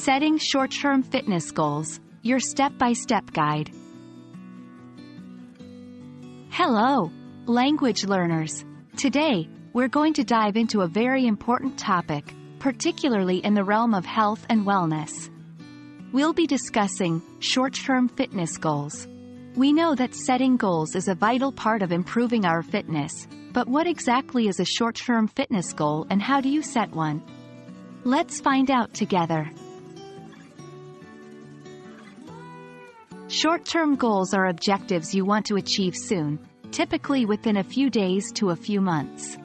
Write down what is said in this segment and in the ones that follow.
Setting short-term fitness goals, your step-by-step guide. Hello, language learners. Today, we're going to dive into a very important topic, particularly in the realm of health and wellness. We'll be discussing short-term fitness goals. We know that setting goals is a vital part of improving our fitness, but what exactly is a short-term fitness goal and how do you set one? Let's find out together. Short-term goals are objectives you want to achieve soon, typically within a few days to a few months.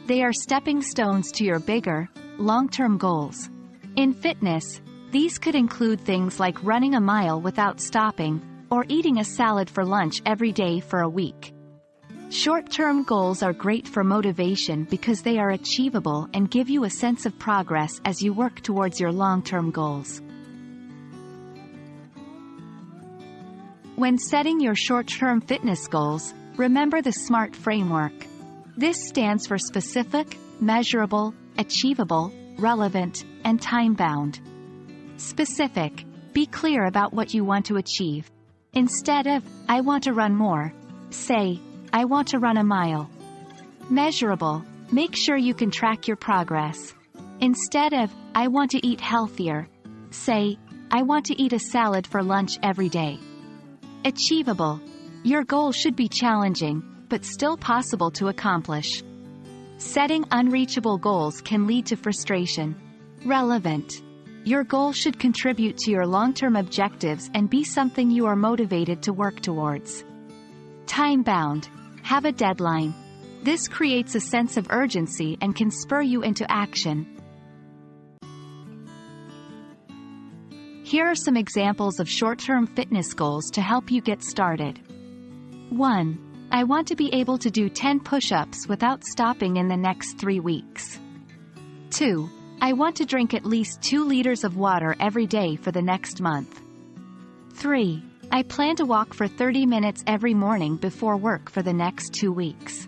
They are stepping stones to your bigger, long-term goals. In fitness, these could include things like running a mile without stopping, or eating a salad for lunch every day for a week. Short-term goals are great for motivation because they are achievable and give you a sense of progress as you work towards your long-term goals. When setting your short-term fitness goals, remember the SMART framework. This stands for specific, measurable, achievable, relevant, and time-bound. Specific: be clear about what you want to achieve. Instead of, "I want to run more," say, "I want to run a mile." Measurable: make sure you can track your progress. Instead of, "I want to eat healthier," say, "I want to eat a salad for lunch every day." Achievable: your goal should be challenging, but still possible to accomplish. Setting unreachable goals can lead to frustration. Relevant: your goal should contribute to your long-term objectives and be something you are motivated to work towards. Time-bound: have a deadline. This creates a sense of urgency and can spur you into action. Here are some examples of short-term fitness goals to help you get started. 1. I want to be able to do 10 push-ups without stopping in the next 3 weeks. 2. I want to drink at least 2 liters of water every day for the next month. 3. I plan to walk for 30 minutes every morning before work for the next 2 weeks.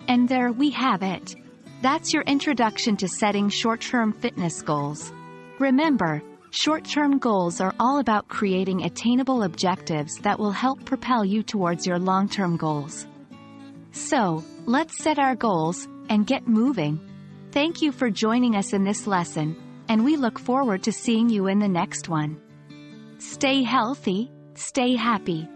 And there we have it. That's your introduction to setting short-term fitness goals. Remember, short-term goals are all about creating attainable objectives that will help propel you towards your long-term goals. So, let's set our goals and get moving. Thank you for joining us in this lesson, and we look forward to seeing you in the next one. Stay healthy, stay happy.